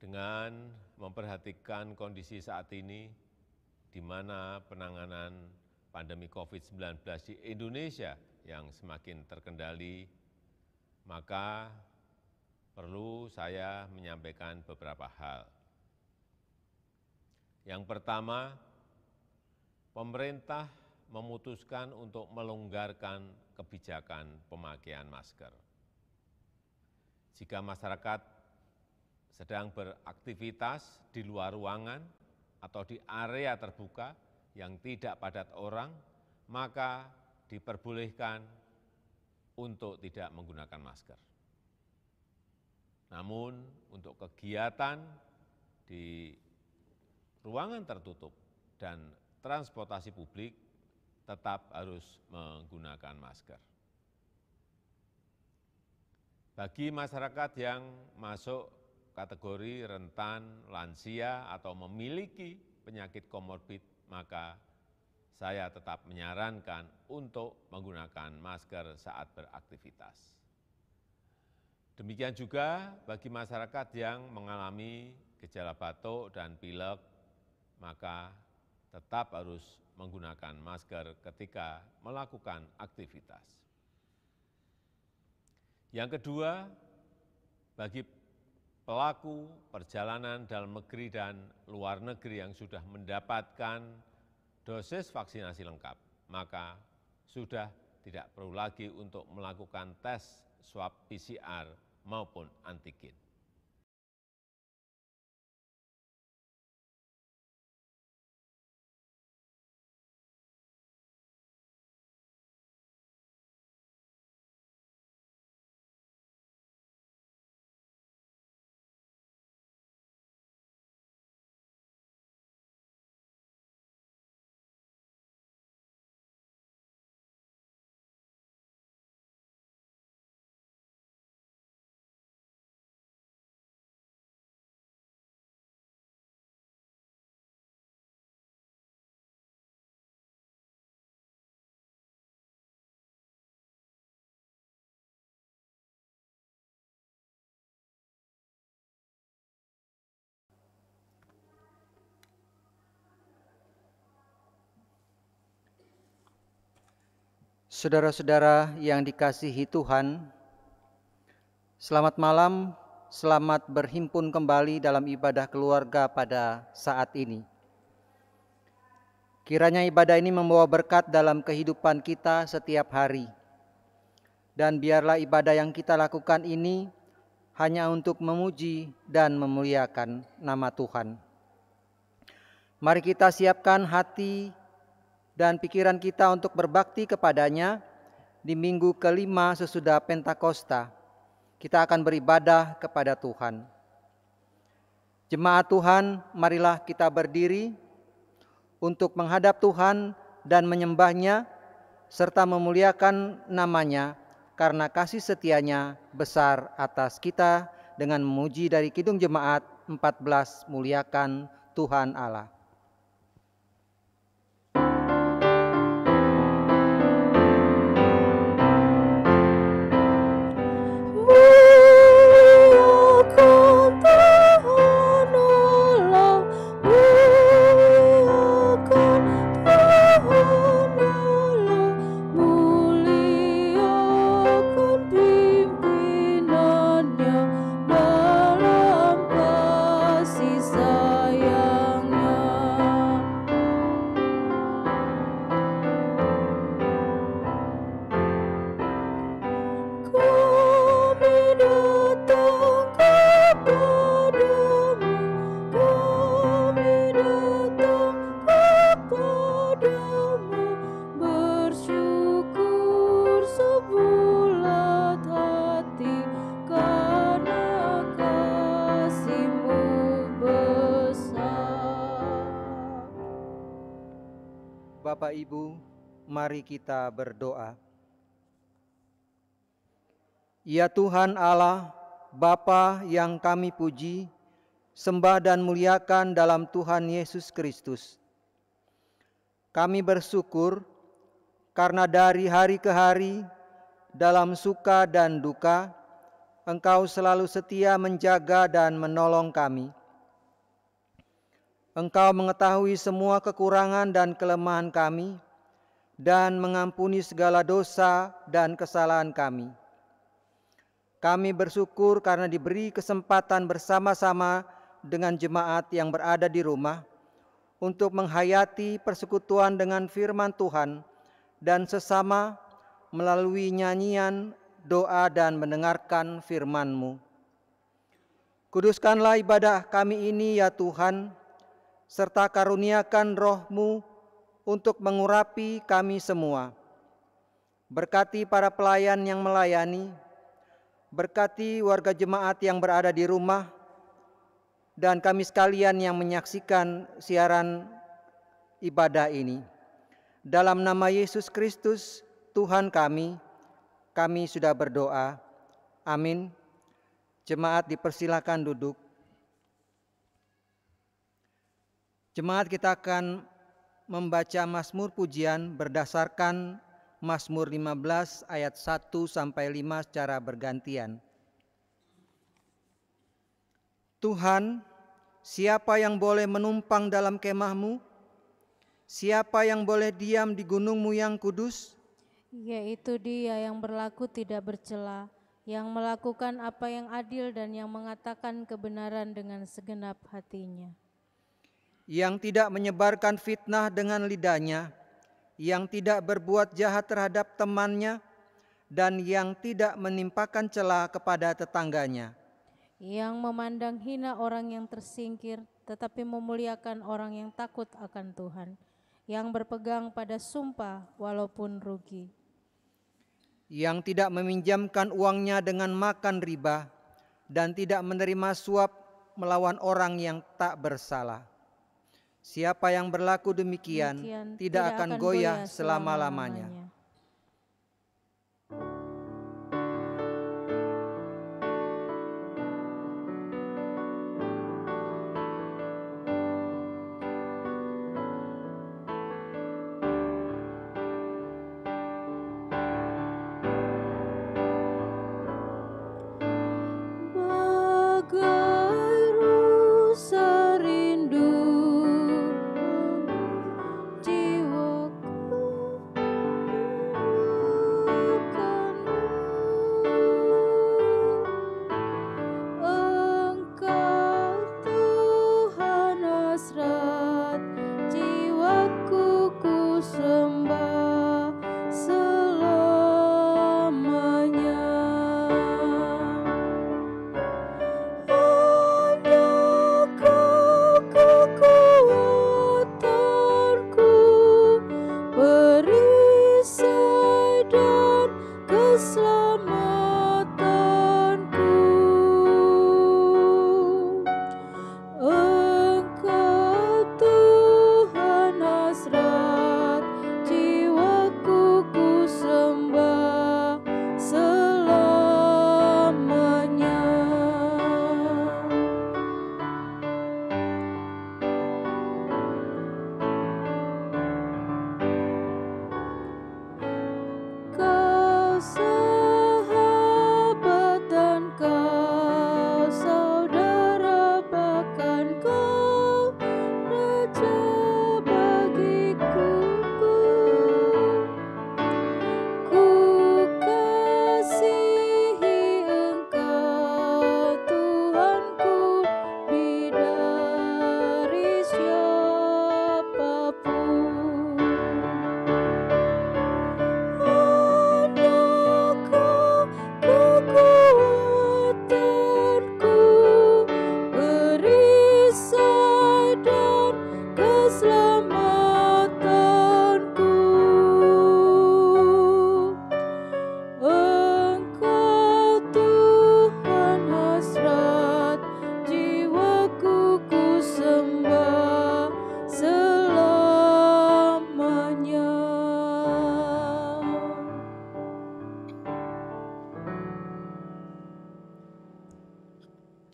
Dengan memperhatikan kondisi saat ini, di mana penanganan pandemi COVID-19 di Indonesia yang semakin terkendali, maka perlu saya menyampaikan beberapa hal. Yang pertama, pemerintah memutuskan untuk melonggarkan kebijakan pemakaian masker. Jika masyarakat sedang beraktivitas di luar ruangan atau di area terbuka yang tidak padat orang, maka diperbolehkan untuk tidak menggunakan masker. Namun untuk kegiatan di ruangan tertutup dan transportasi publik tetap harus menggunakan masker. Bagi masyarakat yang masuk kategori rentan, lansia, atau memiliki penyakit komorbid, maka saya tetap menyarankan untuk menggunakan masker saat beraktivitas. Demikian juga bagi masyarakat yang mengalami gejala batuk dan pilek, maka tetap harus menggunakan masker ketika melakukan aktivitas. Yang kedua, bagi pelaku perjalanan dalam negeri dan luar negeri yang sudah mendapatkan dosis vaksinasi lengkap, maka sudah tidak perlu lagi untuk melakukan tes swab PCR maupun antigen. Saudara-saudara yang dikasihi Tuhan, selamat malam, selamat berhimpun kembali dalam ibadah keluarga pada saat ini. Kiranya ibadah ini membawa berkat dalam kehidupan kita setiap hari. Dan biarlah ibadah yang kita lakukan ini hanya untuk memuji dan memuliakan nama Tuhan. Mari kita siapkan hati dan pikiran kita untuk berbakti kepadanya di minggu kelima sesudah Pentakosta. Kita akan beribadah kepada Tuhan. Jemaat Tuhan, marilah kita berdiri untuk menghadap Tuhan dan menyembah-Nya serta memuliakan nama-Nya karena kasih setia-Nya besar atas kita dengan memuji dari Kidung Jemaat 14, muliakan Tuhan Allah. Bapak Ibu, mari kita berdoa. Ya Tuhan Allah, Bapa yang kami puji, sembah dan muliakan dalam Tuhan Yesus Kristus. Kami bersyukur karena dari hari ke hari, dalam suka dan duka, Engkau selalu setia menjaga dan menolong kami. Engkau mengetahui semua kekurangan dan kelemahan kami, dan mengampuni segala dosa dan kesalahan kami. Kami bersyukur karena diberi kesempatan bersama-sama dengan jemaat yang berada di rumah untuk menghayati persekutuan dengan firman Tuhan dan sesama melalui nyanyian, doa, dan mendengarkan firman-Mu. Kuduskanlah ibadah kami ini ya Tuhan, serta karuniakan Roh-Mu untuk mengurapi kami semua. Berkati para pelayan yang melayani, berkati warga jemaat yang berada di rumah, dan kami sekalian yang menyaksikan siaran ibadah ini. Dalam nama Yesus Kristus, Tuhan kami sudah berdoa. Amin. Jemaat dipersilakan duduk. Jemaat, kita akan membaca Mazmur pujian berdasarkan Mazmur 15 ayat 1 sampai 5 secara bergantian. Tuhan, siapa yang boleh menumpang dalam kemah-Mu? Siapa yang boleh diam di gunung-Mu yang kudus? Yaitu Dia yang berlaku tidak bercela, yang melakukan apa yang adil dan yang mengatakan kebenaran dengan segenap hatinya. Yang tidak menyebarkan fitnah dengan lidahnya, yang tidak berbuat jahat terhadap temannya, dan yang tidak menimpakan cela kepada tetangganya. Yang memandang hina orang yang tersingkir, tetapi memuliakan orang yang takut akan Tuhan. Yang berpegang pada sumpah walaupun rugi. Yang tidak meminjamkan uangnya dengan makan riba, dan tidak menerima suap melawan orang yang tak bersalah. Siapa yang berlaku demikian tidak akan goyah selama-lamanya.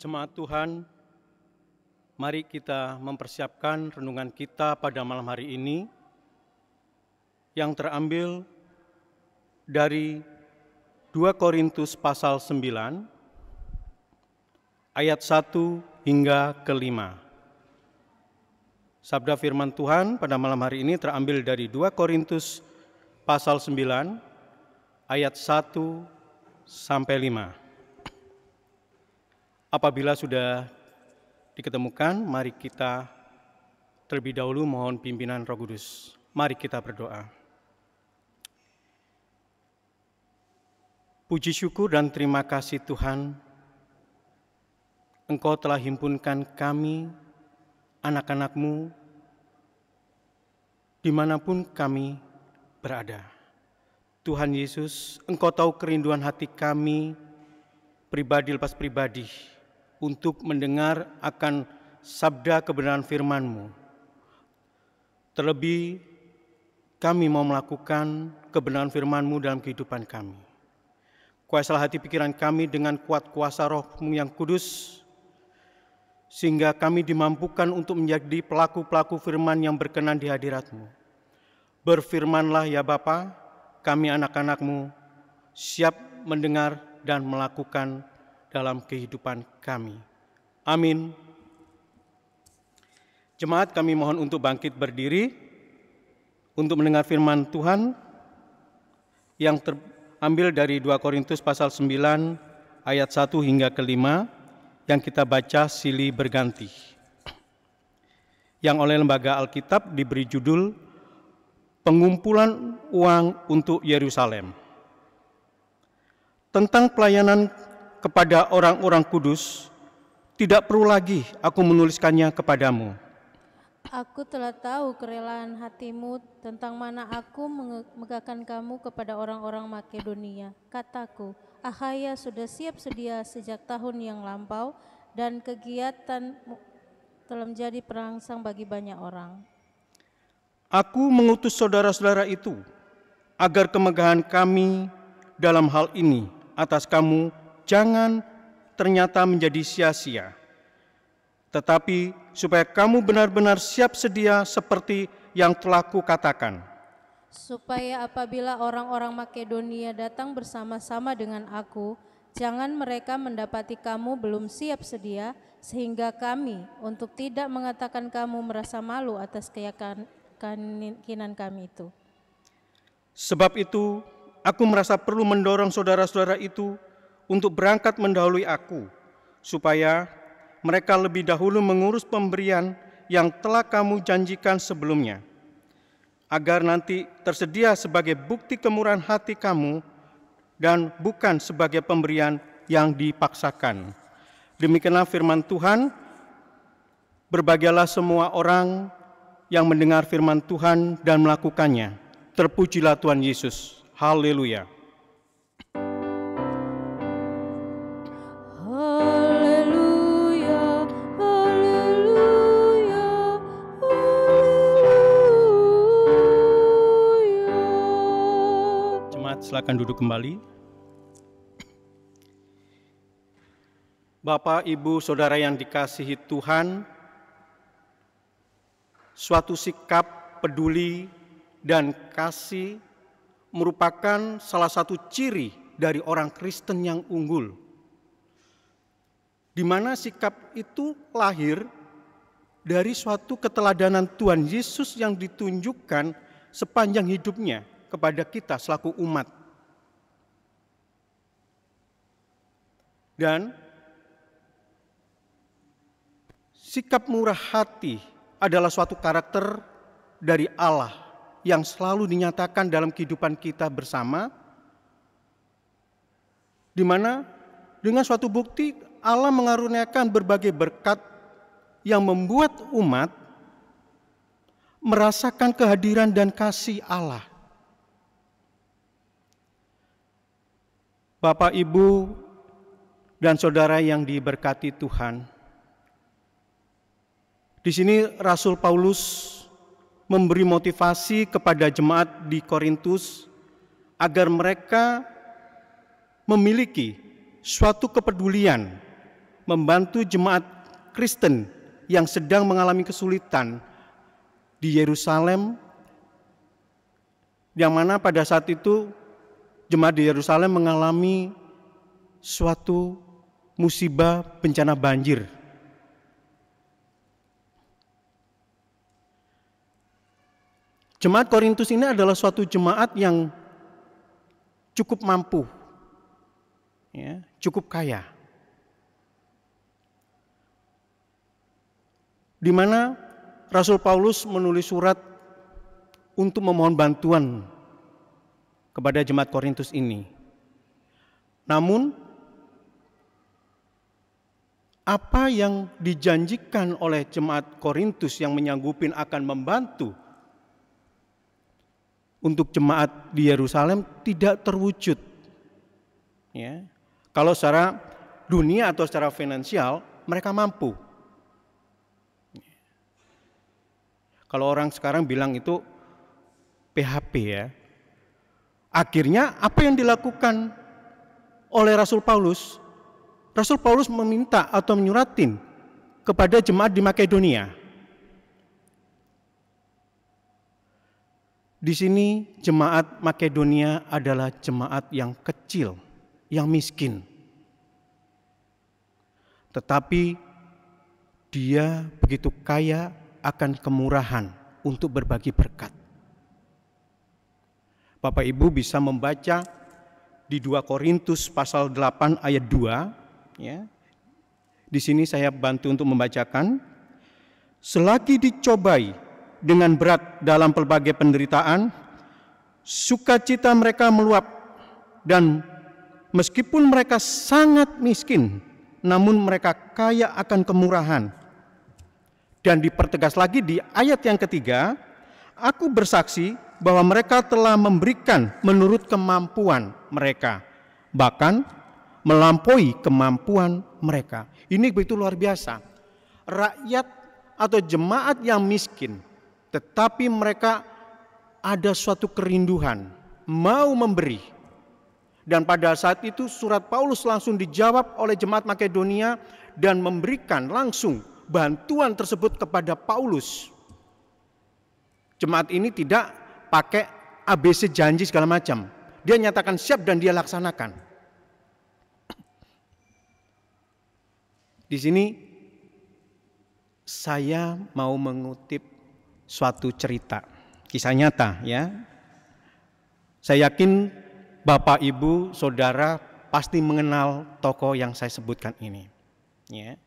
Jemaat Tuhan, mari kita mempersiapkan renungan kita pada malam hari ini yang terambil dari 2 Korintus pasal 9 ayat 1 hingga ke-5. Sabda firman Tuhan pada malam hari ini terambil dari 2 Korintus pasal 9 ayat 1 sampai 5. Apabila sudah diketemukan, mari kita terlebih dahulu mohon pimpinan Roh Kudus. Mari kita berdoa. Puji syukur dan terima kasih Tuhan, Engkau telah himpunkan kami, anak-anak-Mu, dimanapun kami berada. Tuhan Yesus, Engkau tahu kerinduan hati kami, pribadi lepas pribadi, untuk mendengar akan sabda kebenaran firman-Mu. Terlebih, kami mau melakukan kebenaran firman-Mu dalam kehidupan kami. Kuasalah hati pikiran kami dengan kuat kuasa Roh-Mu yang kudus, sehingga kami dimampukan untuk menjadi pelaku-pelaku firman yang berkenan di hadirat-Mu. Berfirmanlah ya Bapa, kami anak-anak-Mu siap mendengar dan melakukan dalam kehidupan kami. Amin. Jemaat, kami mohon untuk bangkit berdiri untuk mendengar firman Tuhan yang terambil dari 2 Korintus pasal 9 ayat 1 hingga ke-5 yang kita baca silih berganti. Yang oleh Lembaga Alkitab diberi judul Pengumpulan Uang untuk Yerusalem. Tentang pelayanan kepada orang-orang kudus, tidak perlu lagi aku menuliskannya kepadamu. Aku telah tahu kerelaan hatimu tentang mana aku megahkan kamu kepada orang-orang Makedonia. Kataku, Akhaya sudah siap sedia sejak tahun yang lampau dan kegiatan telah menjadi perangsang bagi banyak orang. Aku mengutus saudara-saudara itu agar kemegahan kami dalam hal ini atas kamu jangan ternyata menjadi sia-sia, tetapi supaya kamu benar-benar siap sedia seperti yang telah kukatakan. Supaya apabila orang-orang Makedonia datang bersama-sama dengan aku, jangan mereka mendapati kamu belum siap sedia, sehingga kami untuk tidak mengatakan kamu merasa malu atas keyakinan kami itu. Sebab itu, aku merasa perlu mendorong saudara-saudara itu untuk berangkat mendahului aku, supaya mereka lebih dahulu mengurus pemberian yang telah kamu janjikan sebelumnya, agar nanti tersedia sebagai bukti kemurahan hati kamu dan bukan sebagai pemberian yang dipaksakan. Demikianlah firman Tuhan. Berbahagialah semua orang yang mendengar firman Tuhan dan melakukannya. Terpujilah Tuhan Yesus. Haleluya. Silakan duduk kembali. Bapak, Ibu, Saudara yang dikasihi Tuhan, suatu sikap peduli dan kasih merupakan salah satu ciri dari orang Kristen yang unggul, di mana sikap itu lahir dari suatu keteladanan Tuhan Yesus yang ditunjukkan sepanjang hidupnya kepada kita selaku umat. Dan sikap murah hati adalah suatu karakter dari Allah yang selalu dinyatakan dalam kehidupan kita bersama, di mana dengan suatu bukti Allah mengaruniakan berbagai berkat yang membuat umat merasakan kehadiran dan kasih Allah. Bapak, Ibu, dan saudara yang diberkati Tuhan, di sini Rasul Paulus memberi motivasi kepada jemaat di Korintus agar mereka memiliki suatu kepedulian membantu jemaat Kristen yang sedang mengalami kesulitan di Yerusalem, yang mana pada saat itu jemaat di Yerusalem mengalami suatu musibah bencana banjir. Jemaat Korintus ini adalah suatu jemaat yang cukup mampu, ya, cukup kaya. Di mana Rasul Paulus menulis surat untuk memohon bantuan kepada jemaat Korintus ini. Namun, apa yang dijanjikan oleh jemaat Korintus yang menyanggupin akan membantu untuk jemaat di Yerusalem tidak terwujud. Ya. Kalau secara dunia atau secara finansial mereka mampu. Kalau orang sekarang bilang itu PHP ya. Akhirnya apa yang dilakukan oleh Rasul Paulus? Rasul Paulus meminta atau menyuratin kepada jemaat di Makedonia. Di sini jemaat Makedonia adalah jemaat yang kecil, yang miskin. Tetapi dia begitu kaya akan kemurahan untuk berbagi berkat. Bapak Ibu bisa membaca di 2 Korintus pasal 8 ayat 2, ya. Di sini saya bantu untuk membacakan. Selagi dicobai dengan berat dalam pelbagai penderitaan, sukacita mereka meluap, dan meskipun mereka sangat miskin, namun mereka kaya akan kemurahan. Dan dipertegas lagi di ayat yang ketiga, aku bersaksi bahwa mereka telah memberikan menurut kemampuan mereka, bahkan melampaui kemampuan mereka. Ini begitu luar biasa. Rakyat atau jemaat yang miskin, tetapi mereka ada suatu kerinduan, mau memberi. Dan pada saat itu surat Paulus langsung dijawab oleh jemaat Makedonia dan memberikan langsung bantuan tersebut kepada Paulus. Jemaat ini tidak pakai ABC janji segala macam. Dia nyatakan siap dan dia laksanakan. Di sini saya mau mengutip suatu cerita, kisah nyata ya. Saya yakin Bapak, Ibu, Saudara pasti mengenal tokoh yang saya sebutkan ini. Ya.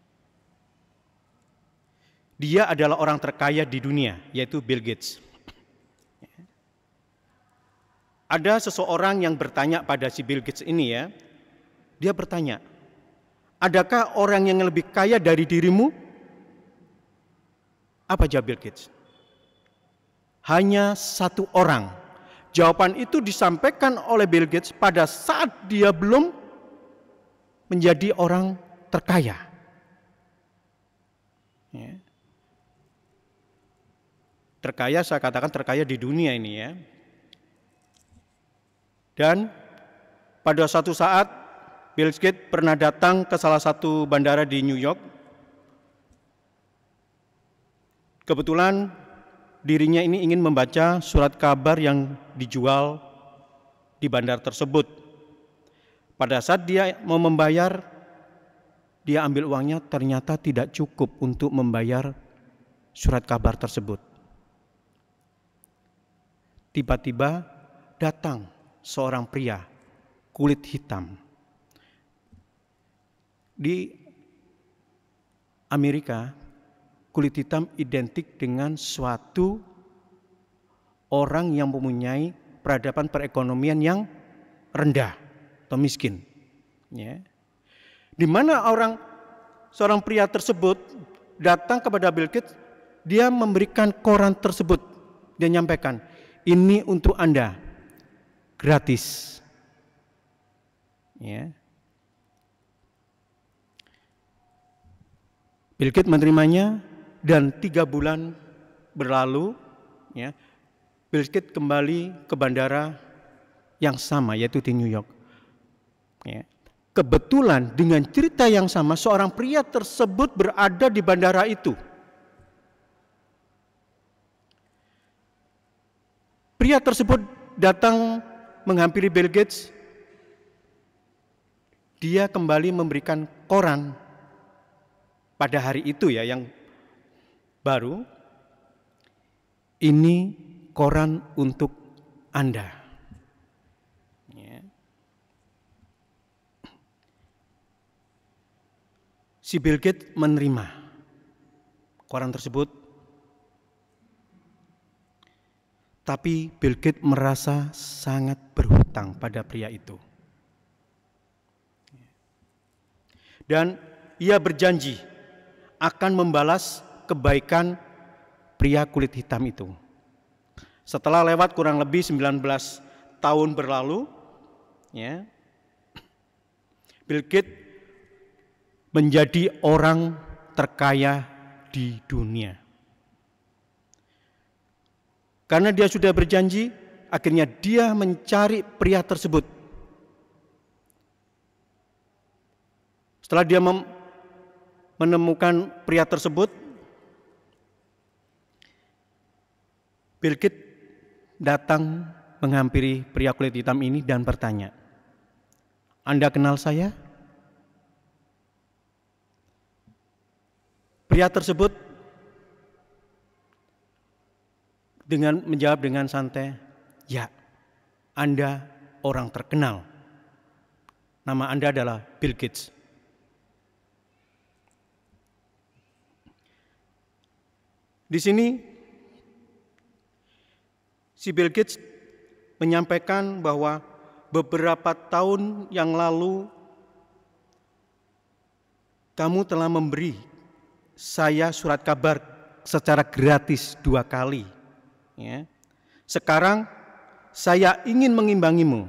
Dia adalah orang terkaya di dunia, yaitu Bill Gates. Ada seseorang yang bertanya pada si Bill Gates ini ya. Dia bertanya, adakah orang yang lebih kaya dari dirimu? Apa jawab Bill Gates? Hanya satu orang. Jawaban itu disampaikan oleh Bill Gates pada saat dia belum menjadi orang terkaya. Ya. Terkaya, saya katakan terkaya di dunia ini ya. Dan pada suatu saat Bill Gates pernah datang ke salah satu bandara di New York. Kebetulan dirinya ini ingin membaca surat kabar yang dijual di bandar tersebut. Pada saat dia mau membayar, dia ambil uangnya, ternyata tidak cukup untuk membayar surat kabar tersebut. Tiba-tiba datang seorang pria kulit hitam. Di Amerika, kulit hitam identik dengan suatu orang yang mempunyai peradaban perekonomian yang rendah atau miskin. Ya. Di mana seorang pria tersebut datang kepada Bill Gates, dia memberikan koran tersebut. Dia nyampaikan, ini untuk Anda, gratis. Ya. Bill Gates menerimanya dan 3 bulan berlalu, ya, Bill Gates kembali ke bandara yang sama, yaitu di New York. Ya. Kebetulan dengan cerita yang sama, seorang pria tersebut berada di bandara itu. Pria tersebut datang menghampiri Bill Gates. dia kembali memberikan koran pada hari itu ya, yang baru. Ini koran untuk Anda. Ya. Si Bill Gates menerima koran tersebut, tapi Bill Gates merasa sangat berhutang pada pria itu. Dan ia berjanji akan membalas kebaikan pria kulit hitam itu. Setelah lewat kurang lebih 19 tahun berlalu, ya, Bill Gates menjadi orang terkaya di dunia. Karena dia sudah berjanji, akhirnya dia mencari pria tersebut. Setelah dia menemukan pria tersebut, Bill Gates datang menghampiri pria kulit hitam ini dan bertanya, "Anda kenal saya?" Pria tersebut menjawab dengan santai, "Ya, Anda orang terkenal. Nama Anda adalah Bill Gates." Di sini si Bill Gates menyampaikan bahwa beberapa tahun yang lalu kamu telah memberi saya surat kabar secara gratis 2 kali. Ya. Sekarang saya ingin mengimbangimu.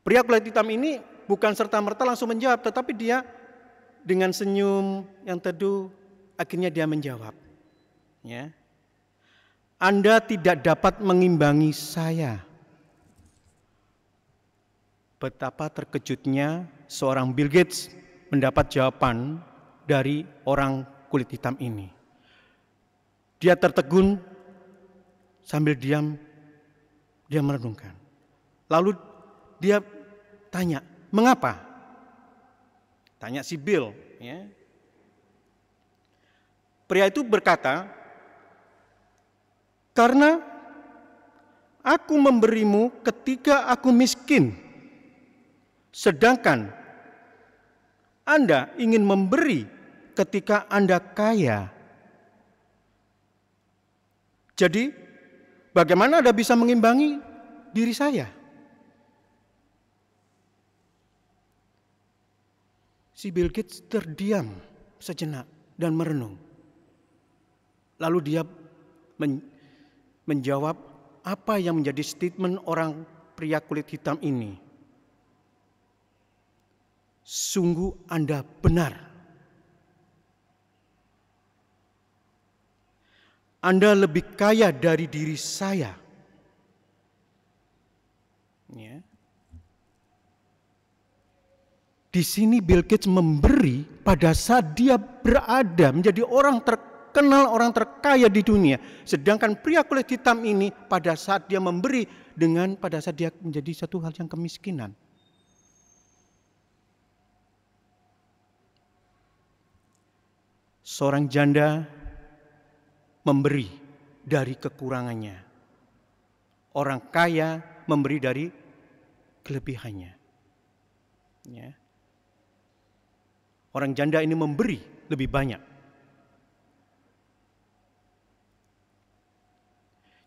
Pria kulit hitam ini bukan serta-merta langsung menjawab, tetapi dia dengan senyum yang teduh akhirnya dia menjawab. Ya. Anda tidak dapat mengimbangi saya. Betapa terkejutnya seorang Bill Gates mendapat jawaban dari orang kulit hitam ini. Dia tertegun sambil diam, dia merenungkan. Lalu dia tanya, "Mengapa?" Tanya si Bill. Ya. Pria itu berkata, "Karena aku memberimu ketika aku miskin, sedangkan Anda ingin memberi ketika Anda kaya. Jadi, bagaimana Anda bisa mengimbangi diri saya?" Si Bill Gates terdiam sejenak dan merenung. Lalu dia menjawab apa yang menjadi statement orang pria kulit hitam ini. "Sungguh Anda benar. Anda lebih kaya dari diri saya." Ya. Di sini Bill Gates memberi pada saat dia berada menjadi orang terkenal, orang terkaya di dunia. Sedangkan pria kulit hitam ini pada saat dia memberi pada saat dia menjadi satu hal yang kemiskinan. Seorang janda memberi dari kekurangannya. Orang kaya memberi dari kelebihannya. Ya. Orang janda ini memberi lebih banyak.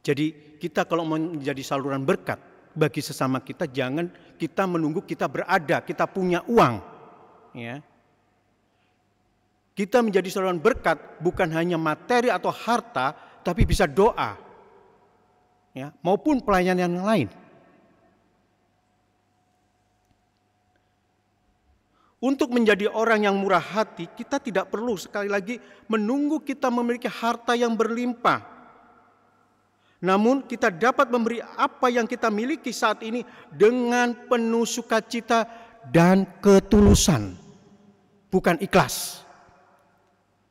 Jadi kita kalau mau menjadi saluran berkat bagi sesama kita, jangan kita menunggu kita berada, kita punya uang. Ya. Kita menjadi saluran berkat bukan hanya materi atau harta, tapi bisa doa, ya, maupun pelayanan yang lain. Untuk menjadi orang yang murah hati, kita tidak perlu sekali lagi menunggu kita memiliki harta yang berlimpah. Namun kita dapat memberi apa yang kita miliki saat ini dengan penuh sukacita dan ketulusan, bukan ikhlas.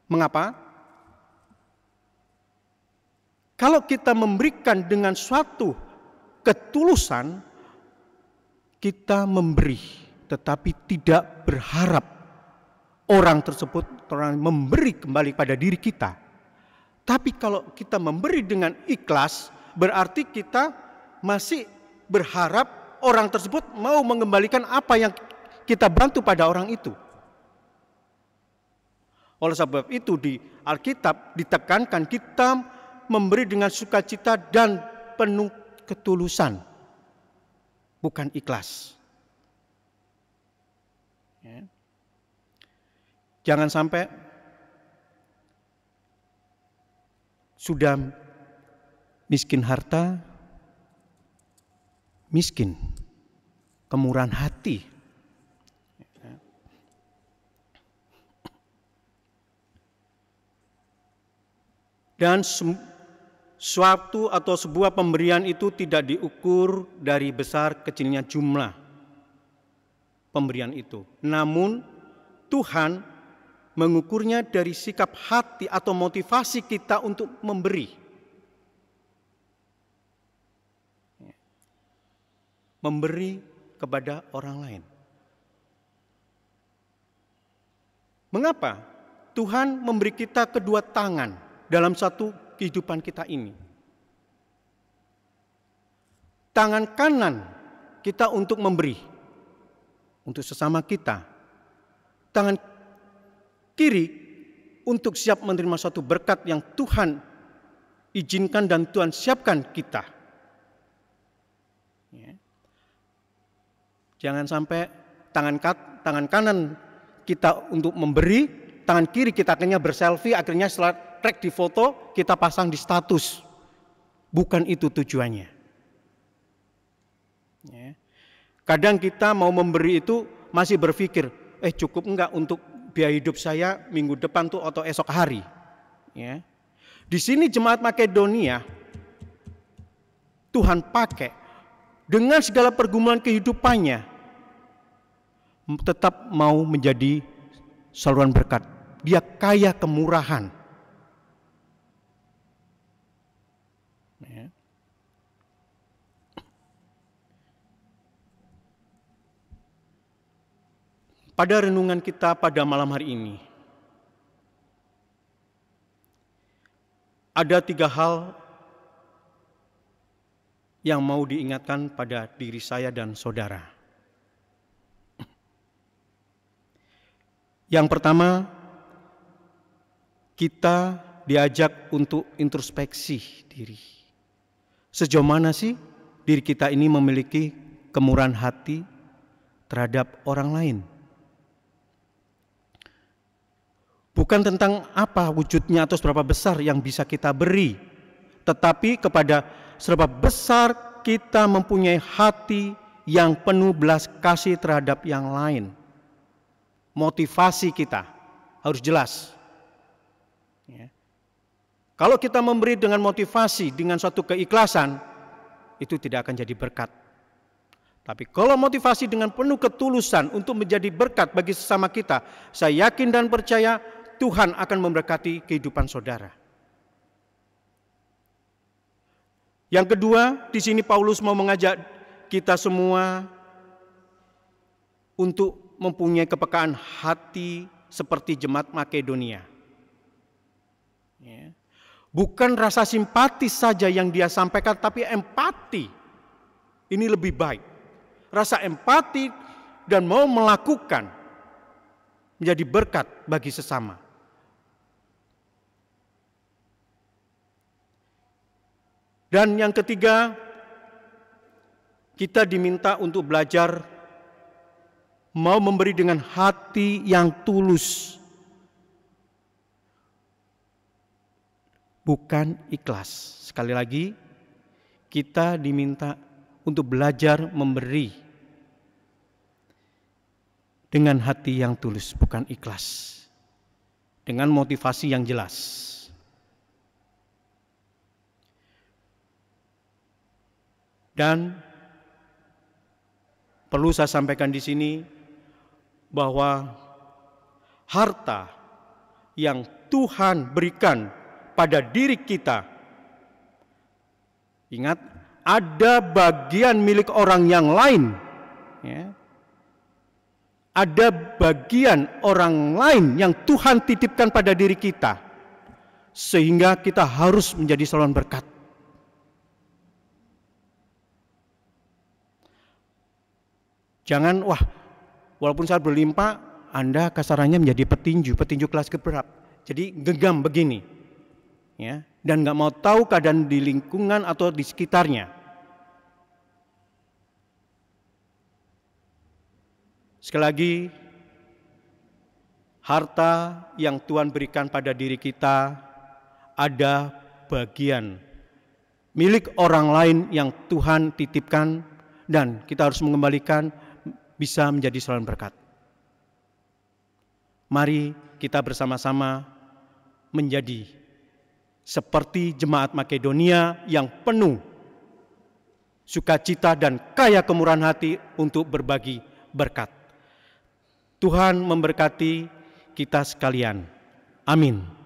Mengapa? Kalau kita memberikan dengan suatu ketulusan, kita memberi tetapi tidak berharap orang tersebut memberi kembali pada diri kita. Tapi kalau kita memberi dengan ikhlas, berarti kita masih berharap orang tersebut mau mengembalikan apa yang kita bantu pada orang itu. Oleh sebab itu di Alkitab ditekankan kita memberi dengan sukacita dan penuh ketulusan, bukan ikhlas. Ya. Jangan sampai sudah miskin harta, miskin kemurahan hati. Dan suatu atau sebuah pemberian itu tidak diukur dari besar kecilnya jumlah pemberian itu. Namun Tuhan mengukurnya dari sikap hati atau motivasi kita untuk memberi. Memberi kepada orang lain. Mengapa Tuhan memberi kita kedua tangan dalam satu kehidupan kita ini? Tangan kanan kita untuk memberi, untuk sesama kita. Tangan kiri untuk siap menerima suatu berkat yang Tuhan izinkan dan Tuhan siapkan kita. Ya. Jangan sampai tangan kanan kita untuk memberi, tangan kiri kita akhirnya berselfie, akhirnya setelah track di foto, kita pasang di status. Bukan itu tujuannya. Ya. Kadang kita mau memberi itu masih berpikir, cukup enggak untuk biaya hidup saya minggu depan tuh atau esok hari. Ya. Di sini jemaat Makedonia, Tuhan pakai dengan segala pergumulan kehidupannya, tetap mau menjadi saluran berkat. Dia kaya kemurahan. Pada renungan kita pada malam hari ini, ada 3 hal yang mau diingatkan pada diri saya dan saudara. Yang pertama, kita diajak untuk introspeksi diri. Sejauh mana sih diri kita ini memiliki kemurahan hati terhadap orang lain? Bukan tentang apa wujudnya atau seberapa besar yang bisa kita beri, tetapi kepada seberapa besar kita mempunyai hati yang penuh belas kasih terhadap yang lain. Motivasi kita harus jelas. Ya. Kalau kita memberi dengan motivasi, dengan suatu keikhlasan, itu tidak akan jadi berkat. Tapi kalau motivasi dengan penuh ketulusan untuk menjadi berkat bagi sesama kita, saya yakin dan percaya Tuhan akan memberkati kehidupan saudara. Yang kedua, di sini Paulus mau mengajak kita semua untuk mempunyai kepekaan hati seperti jemaat Makedonia. Ya. Bukan rasa simpati saja yang dia sampaikan, tapi empati. Ini lebih baik. Rasa empati dan mau melakukan menjadi berkat bagi sesama. Dan yang ketiga, kita diminta untuk belajar mau memberi dengan hati yang tulus, bukan ikhlas. Sekali lagi, kita diminta untuk belajar memberi dengan hati yang tulus, bukan ikhlas, dengan motivasi yang jelas. Dan perlu saya sampaikan di sini bahwa harta yang Tuhan berikan pada diri kita, ingat, ada bagian milik orang yang lain ya, ada bagian orang lain yang Tuhan titipkan pada diri kita, sehingga kita harus menjadi saluran berkat. Jangan, walaupun saya berlimpah, Anda kasarannya menjadi petinju kelas keberapa. Jadi genggam begini, ya, dan nggak mau tahu keadaan di lingkungan atau di sekitarnya. Sekali lagi, harta yang Tuhan berikan pada diri kita ada bagian milik orang lain yang Tuhan titipkan, dan kita harus mengembalikan bisa menjadi saluran berkat. Mari kita bersama-sama menjadi seperti jemaat Makedonia yang penuh sukacita dan kaya kemurahan hati untuk berbagi berkat. Tuhan memberkati kita sekalian. Amin.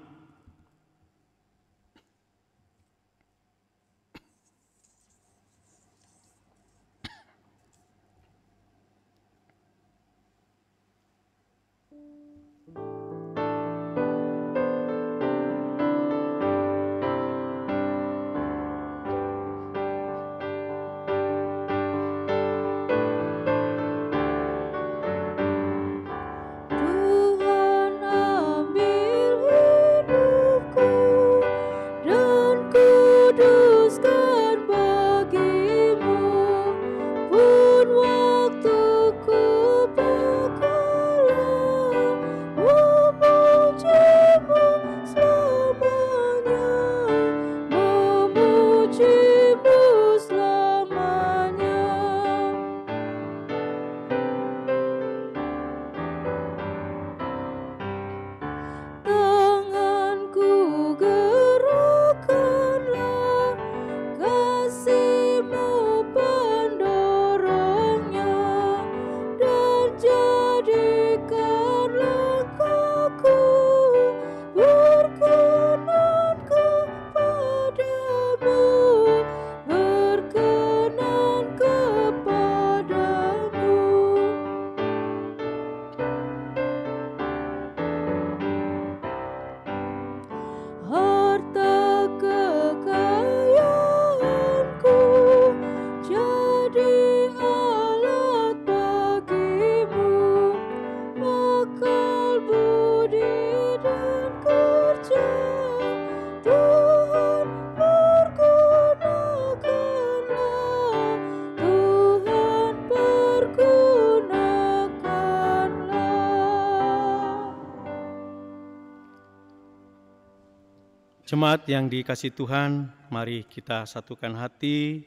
Jemaat yang dikasihi Tuhan, mari kita satukan hati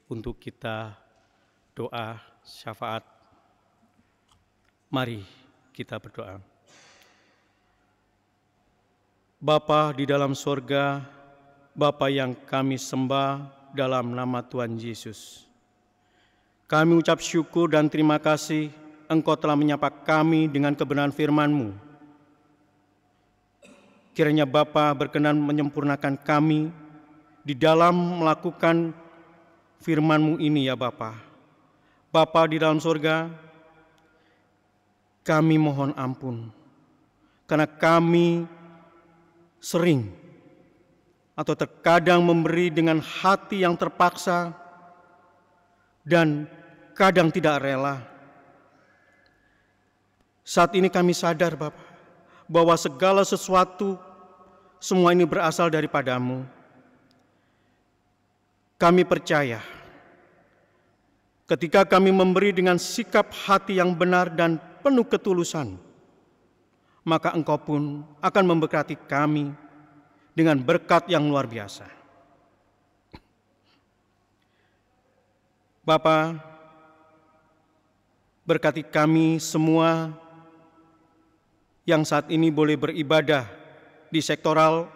untuk kita doa syafaat. Mari kita berdoa. Bapa di dalam sorga, Bapa yang kami sembah dalam nama Tuhan Yesus. Kami ucap syukur dan terima kasih Engkau telah menyapa kami dengan kebenaran firman-Mu. Kiranya Bapa berkenan menyempurnakan kami di dalam melakukan firman-Mu ini ya Bapa. Bapa di dalam surga, kami mohon ampun karena kami sering atau terkadang memberi dengan hati yang terpaksa dan kadang tidak rela. Saat ini kami sadar Bapa, bahwa segala sesuatu semua ini berasal daripada-Mu. Kami percaya ketika kami memberi dengan sikap hati yang benar dan penuh ketulusan, maka Engkau pun akan memberkati kami dengan berkat yang luar biasa. Bapa, berkati kami semua yang saat ini boleh beribadah di sektoral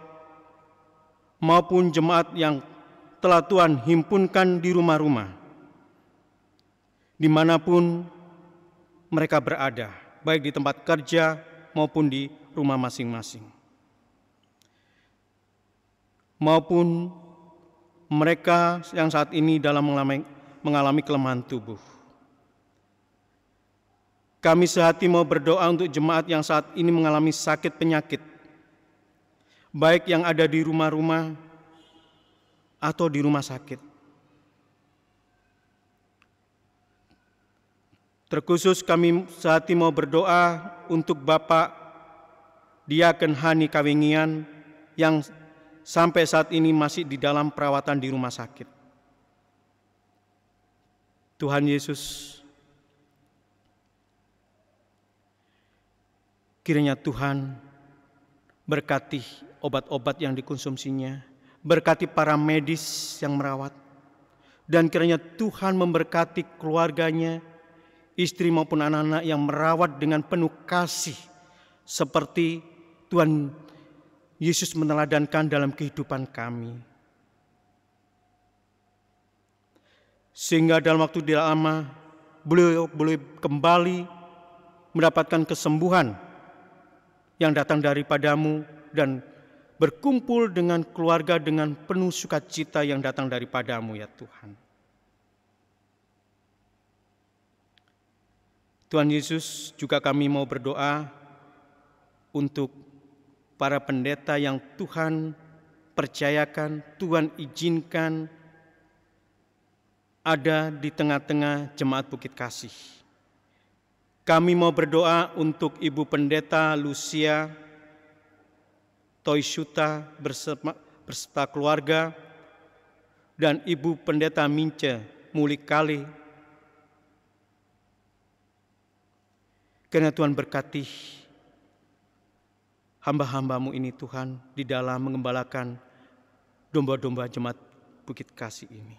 maupun jemaat yang telah Tuhan himpunkan di rumah-rumah, dimanapun mereka berada, baik di tempat kerja maupun di rumah masing-masing, maupun mereka yang saat ini dalam mengalami kelemahan tubuh. Kami sehati mau berdoa untuk jemaat yang saat ini mengalami sakit penyakit, baik yang ada di rumah-rumah atau di rumah sakit. Terkhusus kami sehati mau berdoa untuk Bapak Diaken Hani Kawengian yang sampai saat ini masih di dalam perawatan di rumah sakit. Tuhan Yesus, kiranya Tuhan berkati obat-obat yang dikonsumsinya, berkati para medis yang merawat, dan kiranya Tuhan memberkati keluarganya, istri maupun anak-anak yang merawat dengan penuh kasih, seperti Tuhan Yesus meneladankan dalam kehidupan kami. Sehingga dalam waktu tidak lama, beliau boleh kembali mendapatkan kesembuhan yang datang daripadamu dan berkumpul dengan keluarga dengan penuh sukacita yang datang daripadamu, ya Tuhan. Tuhan Yesus, juga kami mau berdoa untuk para pendeta yang Tuhan percayakan, Tuhan izinkan ada di tengah-tengah jemaat Bukit Kasih. Kami mau berdoa untuk Ibu Pendeta Lucia Toysuta beserta keluarga, dan Ibu Pendeta Mince Mulikali. Karena Tuhan berkati hamba-hambamu ini Tuhan di dalam mengembalakan domba-domba jemaat Bukit Kasih ini.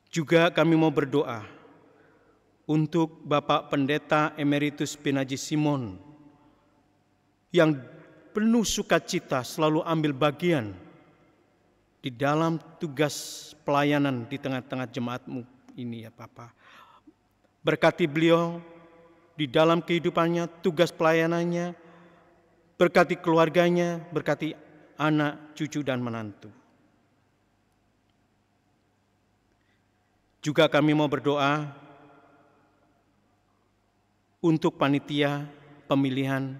Juga kami mau berdoa untuk Bapak Pendeta Emeritus Pinaji Simon yang penuh sukacita selalu ambil bagian di dalam tugas pelayanan di tengah-tengah jemaatmu ini, ya Bapak. Berkati beliau di dalam kehidupannya, tugas pelayanannya, berkati keluarganya, berkati anak, cucu, dan menantu. Juga kami mau berdoa untuk panitia pemilihan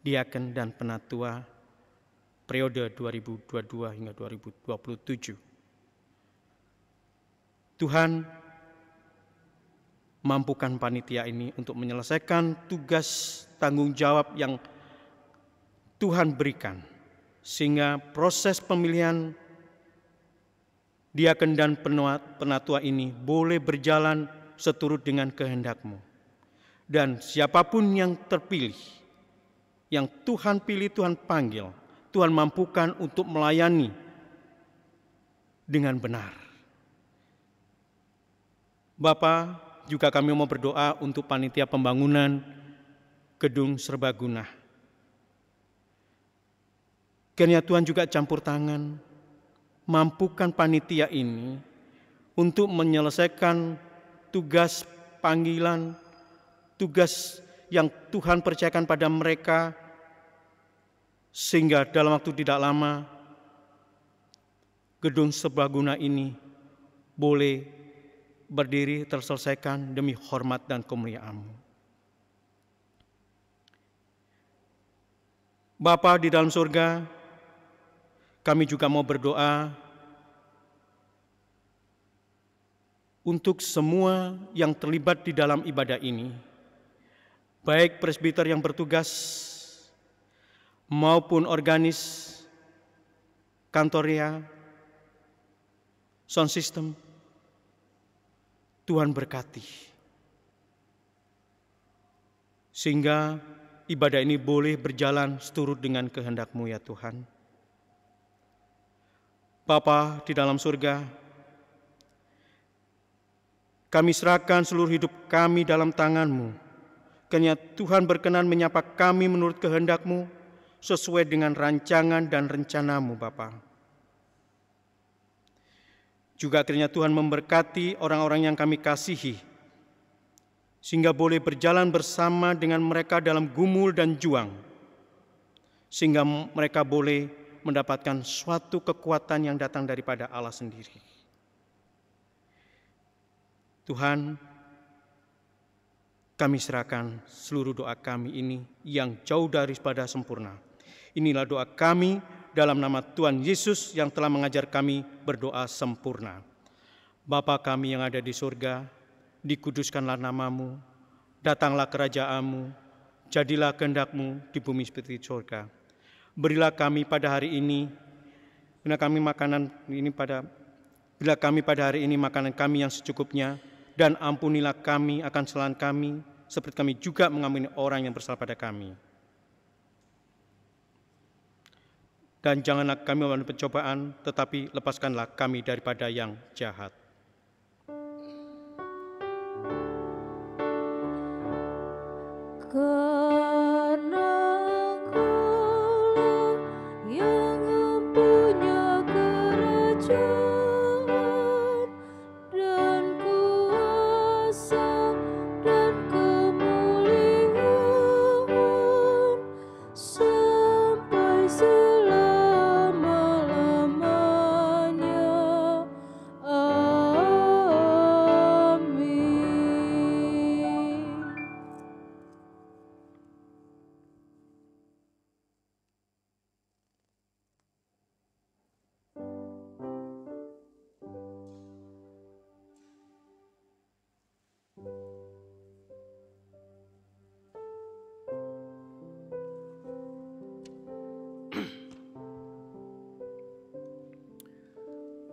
diaken dan penatua periode 2022 hingga 2027. Tuhan, mampukan panitia ini untuk menyelesaikan tugas tanggung jawab yang Tuhan berikan, sehingga proses pemilihan diaken dan penatua ini boleh berjalan seturut dengan kehendak-Mu. Dan siapapun yang terpilih, yang Tuhan pilih, Tuhan panggil, Tuhan mampukan untuk melayani dengan benar. Bapa, juga kami mau berdoa untuk panitia pembangunan Gedung Serbaguna. Kiranya Tuhan juga campur tangan, mampukan panitia ini untuk menyelesaikan tugas panggilan, tugas yang Tuhan percayakan pada mereka, sehingga dalam waktu tidak lama Gedung Serbaguna ini boleh berdiri terselesaikan demi hormat dan kemuliaan-Mu. Bapa di dalam surga, kami juga mau berdoa untuk semua yang terlibat di dalam ibadah ini, baik presbiter yang bertugas maupun organis, kantoria, sound system. Tuhan berkati, sehingga ibadah ini boleh berjalan seturut dengan kehendak-Mu, ya Tuhan. Bapa di dalam surga, kami serahkan seluruh hidup kami dalam tangan-Mu. Kiranya Tuhan berkenan menyapa kami menurut kehendak-Mu, sesuai dengan rancangan dan rencana-Mu, Bapa. Juga kiranya Tuhan memberkati orang-orang yang kami kasihi, sehingga boleh berjalan bersama dengan mereka dalam gumul dan juang, sehingga mereka boleh mendapatkan suatu kekuatan yang datang daripada Allah sendiri. Tuhan, kami serahkan seluruh doa kami ini yang jauh daripada sempurna. Inilah doa kami dalam nama Tuhan Yesus yang telah mengajar kami berdoa sempurna. Bapa kami yang ada di surga, dikuduskanlah namamu, datanglah kerajaanmu, jadilah kehendak-Mu di bumi seperti di surga. Berilah kami pada hari ini, bila kami pada hari ini makanan kami yang secukupnya, dan ampunilah kami akan kesalahan kami, seperti kami juga mengampuni orang yang bersalah pada kami. Dan janganlah kami membawa pencobaan, tetapi lepaskanlah kami daripada yang jahat.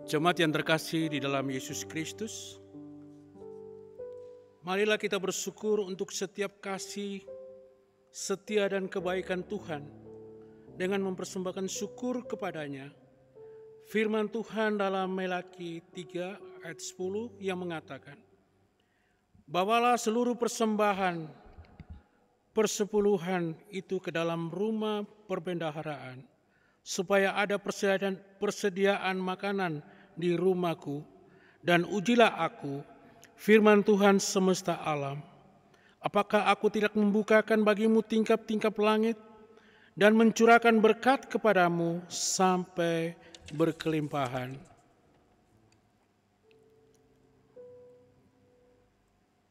Jemaat yang terkasih di dalam Yesus Kristus, marilah kita bersyukur untuk setiap kasih, setia dan kebaikan Tuhan dengan mempersembahkan syukur kepadanya. Firman Tuhan dalam Melaki 3 ayat 10 yang mengatakan, "Bawalah seluruh persembahan persepuluhan itu ke dalam rumah perbendaharaan, supaya ada persediaan makanan di rumahku, dan ujilah aku, firman Tuhan semesta alam. Apakah aku tidak membukakan bagimu tingkap-tingkap langit dan mencurahkan berkat kepadamu sampai berkelimpahan?"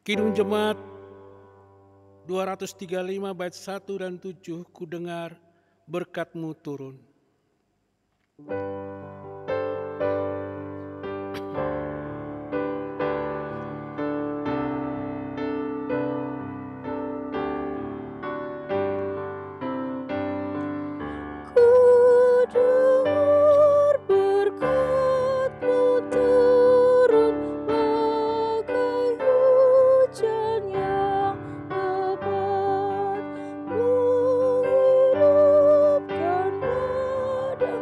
Kidung Jemaat 235 bait 1 dan 7, ku dengar berkat-Mu turun. Menghidupkan pada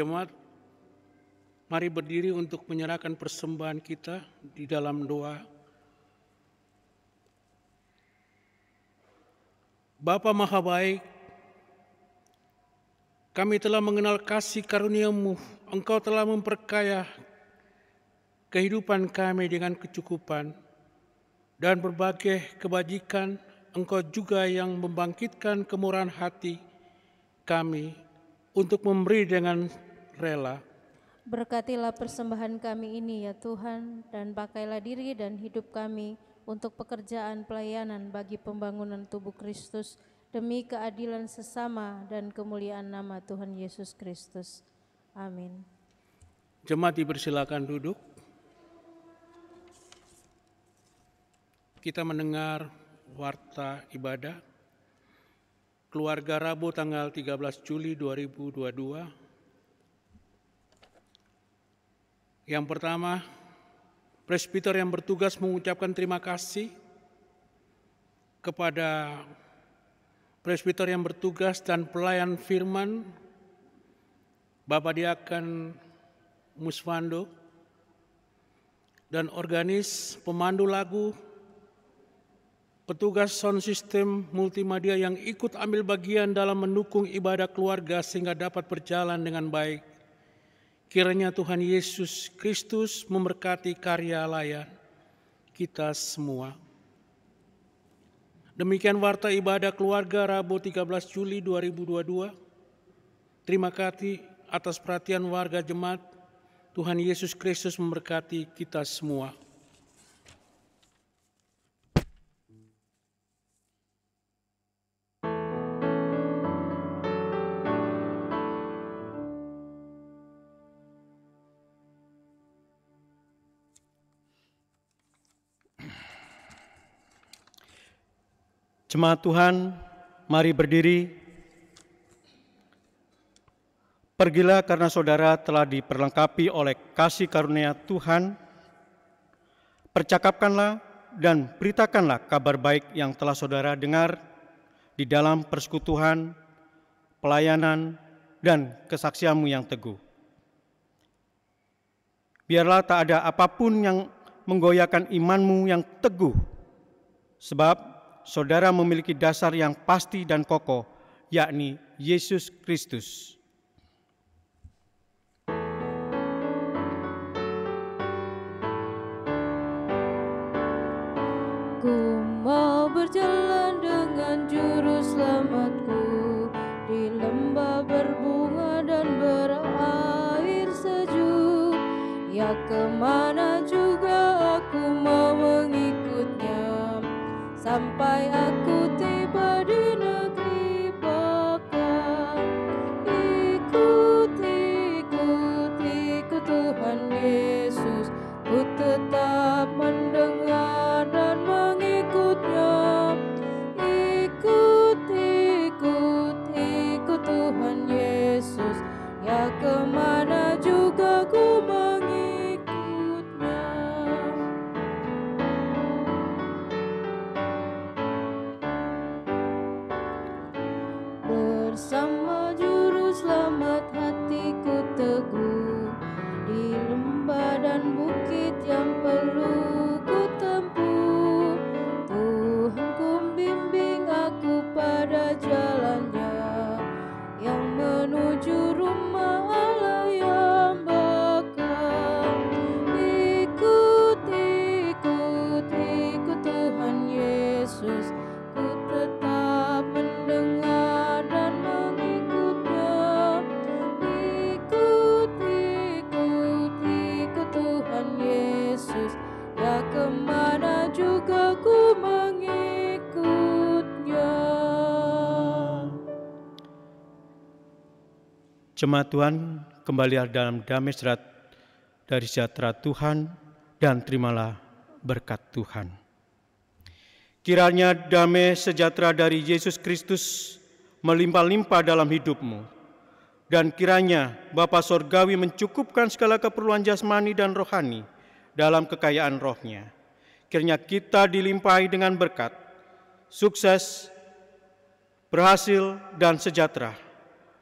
Jemaat, mari berdiri untuk menyerahkan persembahan kita di dalam doa. Bapa Maha Baik, kami telah mengenal kasih karunia-Mu. Engkau telah memperkaya kehidupan kami dengan kecukupan dan berbagai kebajikan. Engkau juga yang membangkitkan kemurahan hati kami untuk memberi dengan rela. Berkatilah persembahan kami ini ya Tuhan, dan pakailah diri dan hidup kami untuk pekerjaan pelayanan bagi pembangunan tubuh Kristus, demi keadilan sesama dan kemuliaan nama Tuhan Yesus Kristus. Amin. Jemaat dipersilakan duduk. Kita mendengar warta ibadah keluarga Rabu tanggal 13 Juli 2022. Yang pertama, presbiter yang bertugas mengucapkan terima kasih kepada presbiter yang bertugas dan pelayan firman, Bapak Diaken Muswando, dan organis, pemandu lagu, petugas sound system multimedia yang ikut ambil bagian dalam mendukung ibadah keluarga sehingga dapat berjalan dengan baik. Kiranya Tuhan Yesus Kristus memberkati karya layan kita semua. Demikian warta ibadah keluarga Rabu 13 Juli 2022. Terima kasih atas perhatian warga jemaat. Tuhan Yesus Kristus memberkati kita semua. Jemaat Tuhan, mari berdiri. Pergilah karena saudara telah diperlengkapi oleh kasih karunia Tuhan. Percakapkanlah dan beritakanlah kabar baik yang telah saudara dengar di dalam persekutuan, pelayanan, dan kesaksianmu yang teguh. Biarlah tak ada apapun yang menggoyahkan imanmu yang teguh, sebab saudara memiliki dasar yang pasti dan kokoh, yakni Yesus Kristus. Ku mau berjalan dengan juru selamatku di lembah berbunga dan berair sejuk. Ya kemana juga aku mau mengikutnya, sampai aku tiba di negeri baka. Ikut Tuhan Yesus, ku tetap mendengar dan mengikutnya. Ikut Tuhan Yesus, ya kemana juga ku mengikutnya. Bersama juru selamat hatiku teguh, di lembah dan bukit yang perlu ku tempuh. Tuhan ku bimbing aku pada jalannya, yang menuju rumah Allah yang bakal. Ikut Tuhan Yesus, ku tetap mendengar dan mengikutnya. Ikut Tuhan Yesus, ya kemana juga ku mengikutnya. Jemaat Tuhan, kembalilah dalam damai dari sejahtera Tuhan dan terimalah berkat Tuhan. Kiranya damai sejahtera dari Yesus Kristus melimpah-limpah dalam hidupmu, dan kiranya Bapa Sorgawi mencukupkan segala keperluan jasmani dan rohani dalam kekayaan rohnya. Kiranya kita dilimpahi dengan berkat, sukses, berhasil, dan sejahtera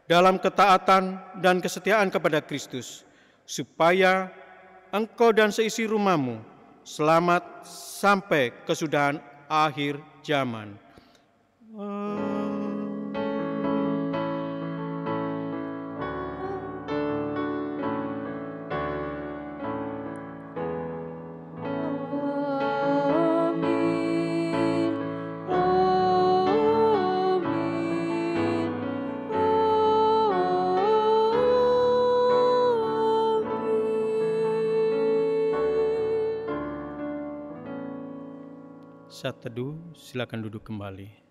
dalam ketaatan dan kesetiaan kepada Kristus, supaya engkau dan seisi rumahmu selamat sampai kesudahan akhir zaman. Saat teduh, silakan duduk kembali.